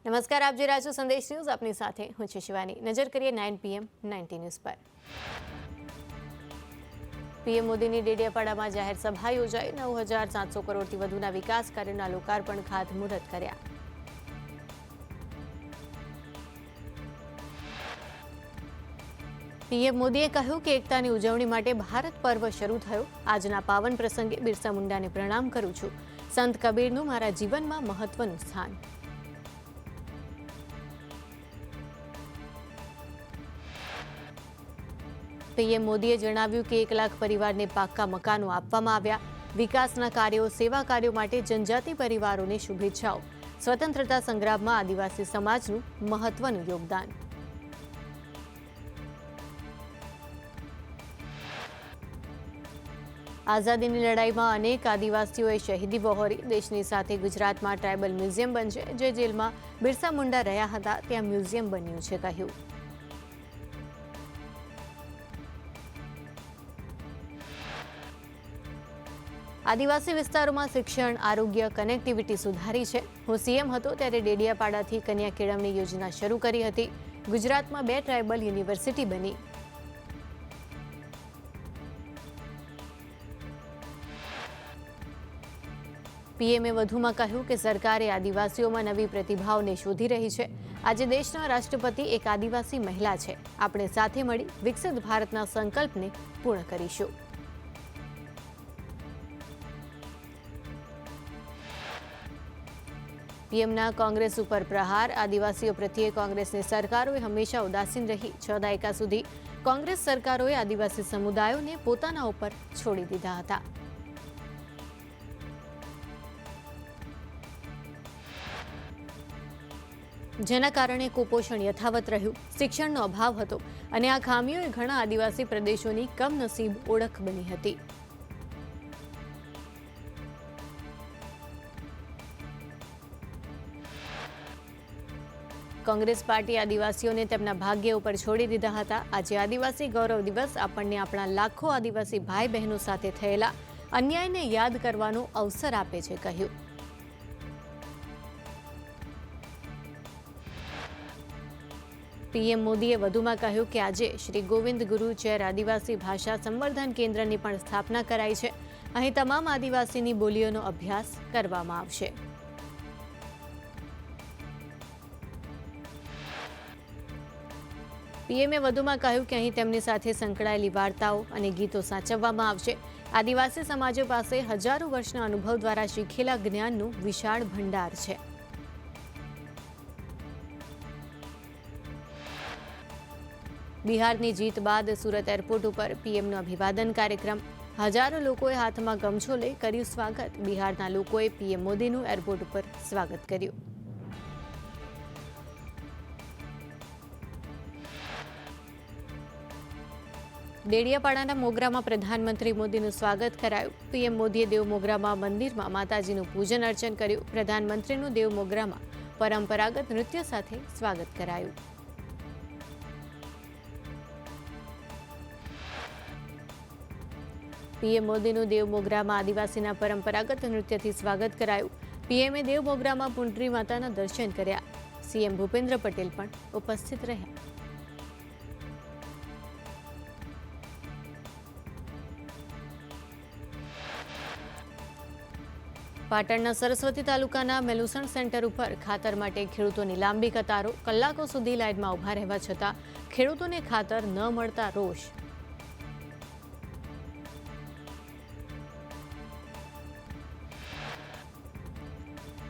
નમસ્કાર, આપ જોઈ રહ્યા છો સંદેશ ન્યૂઝ. આપની સાથે હું છું શિવાની. નજર કરીએ 9 PM 90 ન્યૂઝ પર. પીએમ મોદીની ડેડિયાપાડામાં જાહેર સભા યોજાઈ. 9,700 કરોડથી વધુના વિકાસ કાર્યોના લોકાર્પણ ખાતમુહૂર્ત કર્યા. પીએમ મોદીએ કહ્યું કે એકતાની ઉજવણી માટે ભારત પર્વ શરૂ થયો. આજના પાવન પ્રસંગે બિરસા મુંડાને પ્રણામ કરું છું. સંત કબીરનું મારા જીવનમાં મહત્વનું સ્થાન. પીએમ મોદીએ જણાવ્યું કે 1 લાખ પરિવારને પાક્કા મકાનો આપવામાં આવ્યા. વિકાસના કાર્યો, સેવા કાર્યો માટે જનજાતિ પરિવારોને શુભેચ્છાઓ. સ્વતંત્રતા સંગ્રામમાં આદિવાસી સમાજનું મહત્વનું યોગદાન. આઝાદીની લડાઈમાં અનેક આદિવાસીઓએ શહીદી વહોરી. દેશની સાથે ગુજરાતમાં ટ્રાઇબલ મ્યુઝિયમ બનશે. જે જેલમાં બિરસા મુંડા રહ્યા હતા ત્યાં મ્યુઝિયમ બન્યું છે, કહ્યું. આદિવાસી વિસ્તારોમાં શિક્ષણ, આરોગ્ય, કનેક્ટિવિટી સુધારી છે. હું સીએમ હતો ત્યારે ડેડિયાપાડાથી કન્યા કેળવણી યોજના શરૂ કરી હતી. ગુજરાતમાં 2 ટ્રાઇબલ યુનિવર્સિટી બની. પીએમએ વધુમાં કહ્યું કે સરકારે આદિવાસીઓમાં નવી પ્રતિભાઓને શોધી રહી છે. આજે દેશના રાષ્ટ્રપતિ એક આદિવાસી મહિલા છે. આપણે સાથે મળી વિકસિત ભારતના સંકલ્પને પૂર્ણ કરીશું. પીએમના કોંગ્રેસ ઉપર પ્રહાર. આદિવાસીઓ પ્રત્યે કોંગ્રેસની સરકારોએ હંમેશા ઉદાસીન રહી. 6 દાયકા સુધી કોંગ્રેસ સરકારોએ આદિવાસી સમુદાયોને પોતાના ઉપર છોડી દીધા હતા. જેના કારણે કુપોષણ યથાવત રહ્યું, શિક્ષણનો અભાવ હતો અને આ ખામીઓએ ઘણા આદિવાસી પ્રદેશોની કમનસીબ ઓળખ બની હતી. કોંગ્રેસ પાર્ટી આદિવાસીઓને તેમના ભાગ્ય ઉપર છોડી દીધા હતા. આજે આદિવાસી ગૌરવ દિવસ આપણને આપણા લાખો આદિવાસી ભાઈ બહેનો સાથે થયેલા અન્યાયને યાદ કરવાનો અવસર આપે છે, કહ્યું. પીએમ મોદીએ વધુમાં કહ્યું કે આજે શ્રી ગોવિંદ ગુરુ ચેર આદિવાસી ભાષા સંવર્ધન કેન્દ્રની પણ સ્થાપના કરાઈ છે. અહીં તમામ આદિવાસીની બોલીઓનો અભ્યાસ કરવામાં આવશે. પીએમએ વધુમાં કહ્યું કે અહીં તેમની સાથે સંકળાયેલી વાર્તાઓ અને ગીતો સાચવવામાં આવશે. આદિવાસી સમાજો પાસે હજારો વર્ષના અનુભવ દ્વારા શીખેલા જ્ઞાનનું વિશાળ ભંડાર છે. બિહારની જીત બાદ સુરત એરપોર્ટ ઉપર પીએમનો અભિવાદન કાર્યક્રમ. હજારો લોકોએ હાથમાં ગમછો લઈ કર્યું સ્વાગત. બિહારના લોકોએ પીએમ મોદીનું એરપોર્ટ ઉપર સ્વાગત કર્યું. ડેડિયાપાડાના મોગરામાં પ્રધાનમંત્રી મોદીનું સ્વાગત કરાયું. પીએમ મોદીએ દેવ મોગરામાં મંદિરમાં માતાજીનું પૂજન અર્ચન કર્યું. પ્રધાનમંત્રીનું દેવ મોગરામાં પરંપરાગત નૃત્ય સાથે સ્વાગત કરાયું. પીએમ મોદીનું દેવ મોગરામાં આદિવાસીના પરંપરાગત નૃત્યથી સ્વાગત કરાયું. પીએમએ દેવ મોગરામાં પુંડરી માતાના દર્શન કર્યા. સીએમ ભૂપેન્દ્ર પટેલ પણ ઉપસ્થિત રહ્યા. પાટણના સરસ્વતી તાલુકાના મેલુસણ સેન્ટર ઉપર ખાતર માટે ખેડૂતોની લાંબી કતારો. કલાકો સુધી લાઇનમાં ઉભા રહેવા છતાં ખેડૂતોને ખાતર ન મળતા રોષ.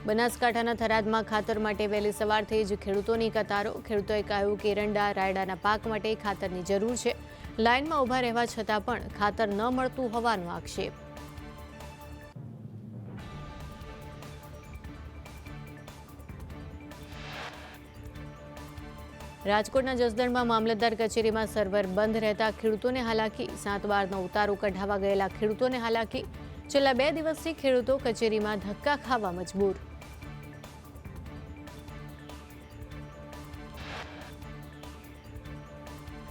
બનાસકાંઠાના થરાદમાં ખાતર માટે વહેલી સવારથી જ ખેડૂતોની કતારો. ખેડૂતોએ કહ્યું કે એરંડા, રાયડાના પાક માટે ખાતરની જરૂર છે. લાઇનમાં ઉભા રહેવા છતાં પણ ખાતર ન મળતું હોવાનો આક્ષેપ. રાજકોટના જસદણમાં મામલતદાર કચેરીમાં સર્વર બંધ રહેતા ખેડૂતોને હાલાકી. 7 બારનો ઉતારો કઢાવવા ગયેલા ખેડૂતોને હાલાકી. છેલ્લા 2 દિવસથી ખેડૂતો કચેરીમાં ધક્કા ખાવા મજબૂર.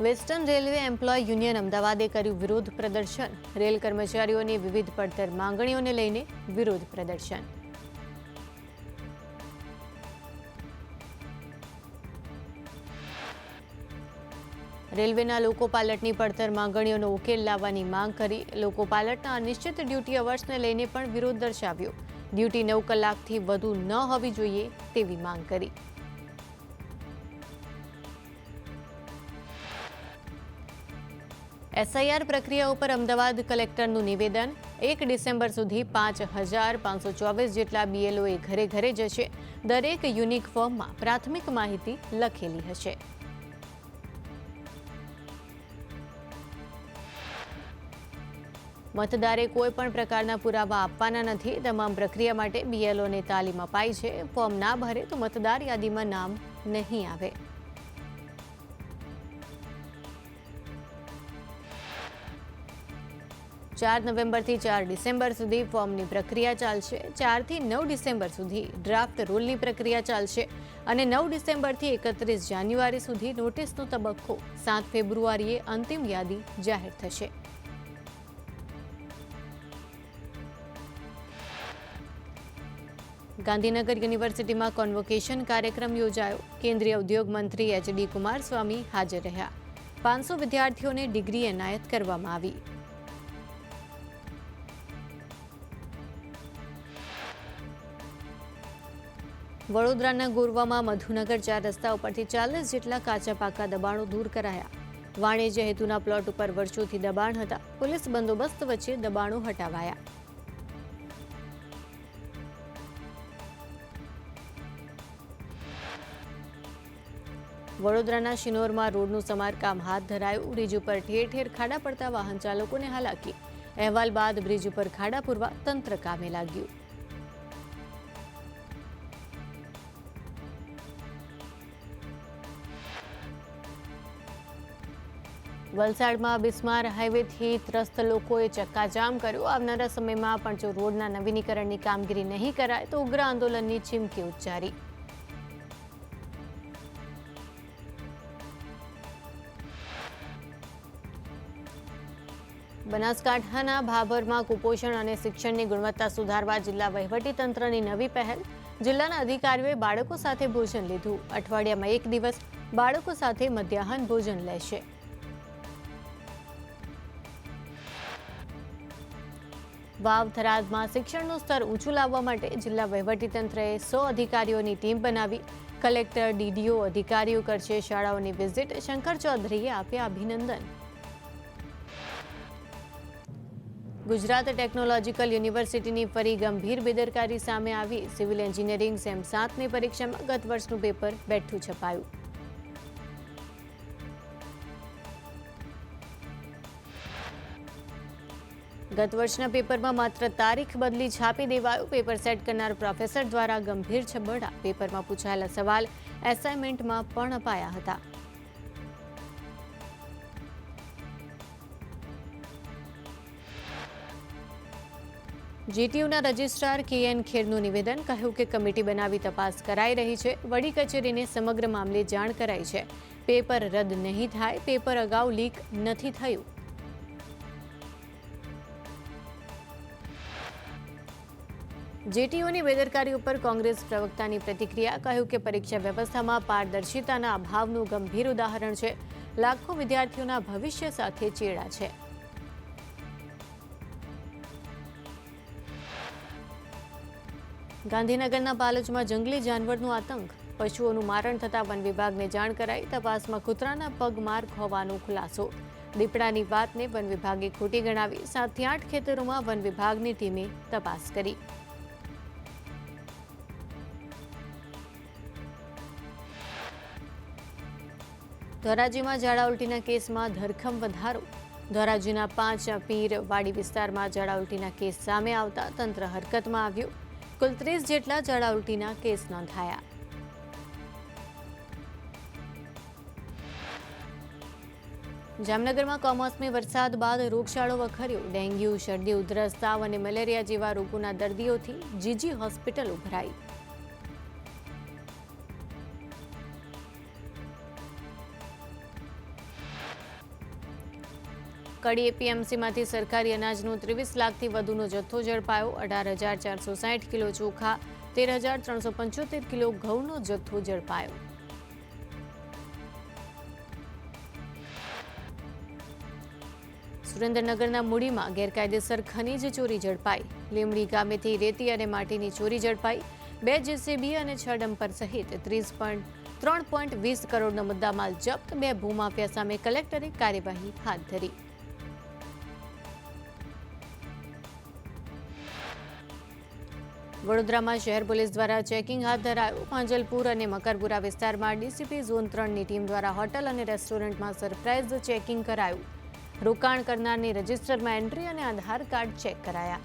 વેસ્ટર્ન રેલવે એમ્પ્લોય યુનિયન અમદાવાદે કર્યું વિરોધ પ્રદર્શન. રેલ કર્મચારીઓની વિવિધ પડતર માંગણીઓને લઈને વિરોધ પ્રદર્શન. રેલવેના લોકો પાયલટની પડતર માંગણીઓનો ઉકેલ લાવવાની માંગ કરી. લોકો પાયલટના અનિશ્ચિત ડ્યુટી અવર્સને લઈને પણ વિરોધ દર્શાવ્યો. ડ્યુટી 9 કલાકથી વધુ ન હોવી જોઈએ તેવી માંગ કરી. એસઆઈઆર પ્રક્રિયા ઉપર અમદાવાદ કલેક્ટરનું નિવેદન. 1 ડિસેમ્બર સુધી 5,524 જેટલા બીએલઓએ ઘરે ઘરે જશે. દરેક યુનિક ફોર્મમાં પ્રાથમિક માહિતી લખેલી હશે. મતદારે કોઈ પણ પ્રકારના પુરાવા આપવાના નથી. તમામ પ્રક્રિયા માટે બીએલઓને તાલીમ અપાઈ છે. ફોર્મ ના ભરે તો મતદાર યાદીમાં નામ નહીં આવે. ચાર નવેમ્બરથી 4 ડિસેમ્બર સુધી ફોર્મની પ્રક્રિયા ચાલશે. 4 થી 9 ડિસેમ્બર સુધી ડ્રાફ્ટ રૂલની પ્રક્રિયા ચાલશે અને 9 ડિસેમ્બરથી 31 જાન્યુઆરી સુધી નોટિસનો તબક્કો. 7 ફેબ્રુઆરીએ અંતિમ યાદી જાહેર થશે. ગાંધીનગર યુનિવર્સિટીમાં કોન્વોકેશન કાર્યક્રમ યોજાયો. કેન્દ્રીય ઉદ્યોગ મંત્રી એચડી કુમારસ્વામી હાજર રહ્યા. 500 વિદ્યાર્થીઓને ડિગ્રી એનાયત કરવામાં આવી. વડોદરાના ગોરવામાં મધુનગર 4 રસ્તા ઉપરથી 40 જેટલા કાચા પાકા દબાણો દૂર કરાયા. વાણિજ્ય હેતુના પ્લોટ ઉપર વર્ષોથી દબાણ હતા. પોલીસ બંદોબસ્ત વચ્ચે દબાણો હટાવાયા. વડોદરાના શિનોરમાં રોડનું સમારકામ હાથ ધરાયું. બ્રિજ ઉપર ઠેર ઠેર ખાડા પડતા વાહન ચાલકોને હાલાકી. અહેવાલ બાદ બ્રિજ ઉપર ખાડા પૂરવા તંત્ર કામે લાગ્યું. વલસાડમાં બિસ્માર હાઈવેથી ત્રસ્ત લોકોએ ચક્કાજામ કર્યો. આવનારા સમયમાં પણ જો રોડના નવીનીકરણની કામગીરી નહીં કરાય તો ઉગ્ર આંદોલનની ચીમકી ઉચ્ચારી. બનાસકાંઠાના ભાભરમાં કુપોષણ અને શિક્ષણની ગુણવત્તા સુધારવા જિલ્લા વહીવટીતંત્રની નવી પહેલ. જિલ્લાના અધિકારીઓએ બાળકો સાથે ભોજન લીધું. અઠવાડિયામાં 1 દિવસ બાળકો સાથે મધ્યાહન ભોજન લેશે. વાવ થરાદમાં શિક્ષણનું સ્તર ઊંચું લાવવા માટે જિલ્લા વહીવટીતંત્રએ 100 અધિકારીઓની ટીમ બનાવી. કલેક્ટર, ડીડીઓ અધિકારીઓ કરશે શાળાઓની વિઝિટ. શંકર ચૌધરીએ આપ્યા અભિનંદન. ગુજરાત ટેકનોલોજીકલ યુનિવર્સિટીની ફરી ગંભીર બેદરકારી સામે આવી. સિવિલ એન્જિનિયરિંગ સેમ 7ની પરીક્ષામાં ગત વર્ષનું પેપર બેઠું છપાયું. ગત વર્ષના પેપરમાં માત્ર તારીખ બદલી છાપી દેવાયું. પેપર સેટ કરનાર પ્રોફેસર દ્વારા ગંભીર છબરડા. પેપરમાં પૂછાયેલા સવાલ એસાઇનમેન્ટમાં પણ અપાયા હતા. જીટીયુના રજિસ્ટ્રાર કેએન ખેરનું નિવેદન. કહ્યું કે કમિટી બનાવી તપાસ કરાઈ રહી છે. વડી કચેરીને સમગ્ર મામલે જાણ કરાઈ છે. પેપર રદ નહીં થાય. પેપર અગાઉ લીક નથી થયું. જેટીયુની બેદરકારી ઉપર કોંગ્રેસ પ્રવક્તાની પ્રતિક્રિયા. કહ્યું કે પરીક્ષા વ્યવસ્થામાં પારદર્શિતાના અભાવનું ગંભીર ઉદાહરણ છે. લાખો વિદ્યાર્થીઓના ભવિષ્ય સાથે ચેડા છે. ગાંધીનગરના પાલજમાં જંગલી જાનવરનું આતંક. પશુઓનું મારણ થતાં વન વિભાગને જાણ કરાઈ. તપાસમાં કૂતરાના પગ માર્ક હોવાનો ખુલાસો. દીપડાની વાતને વન વિભાગે ખોટી ગણાવી. 7 થી 8 ખેતરોમાં વન વિભાગની ટીમે તપાસ કરી. ધોરાજીમાં ઝાડા ઉલટીના કેસમાં ધરખમ વધારો. ધોરાજીના 5 પીર વાડી વિસ્તારમાં ઝાડા ઉલટીના કેસ સામે આવતા તંત્ર હરકતમાં આવ્યું. કુલ 30 જેટલા ઝાડા ઉલટીના કેસ નોંધાયા. જામનગરમાં કમોસમી વરસાદ બાદ રોગચાળો વખર્યો. ડેન્ગ્યુ, શરદી, ઉધરસ, તાવ અને મેલેરિયા જેવા રોગોના દર્દીઓથી જીજી હોસ્પિટલ ઉભરાઈ. કડી એપીએમસીમાંથી સરકારી અનાજનો 23 લાખથી વધુનો જથ્થો ઝડપાયો. 18,460 કિલો ચોખા, 13,375 કિલો ઘઉંનો જથ્થો ઝડપાયો. સુરેન્દ્રનગરના મૂડીમાં ગેરકાયદેસર ખનીજ ચોરી ઝડપાઈ. લીમડી ગામેથી રેતી અને માટીની ચોરી ઝડપાઈ. 2 જેસીબી અને 6 ડમ્પર સહિત 3.20 કરોડનો મુદ્દામાલ જપ્ત. 2 ભૂમાફિયા સામે કલેક્ટરે કાર્યવાહી હાથ ધરી. વડોદરામાં શહેર પોલીસ દ્વારા ચેકિંગ હાથ ધરાયું. પાંજલપુર અને મકરપુરા વિસ્તારમાં ડીસીપી ઝોન 3ની ટીમ દ્વારા હોટલ અને રેસ્ટોરન્ટમાં સરપ્રાઇઝ ચેકિંગ કરાયું. રોકાણ કરનારની રજિસ્ટરમાં એન્ટ્રી અને આધાર કાર્ડ ચેક કરાયા.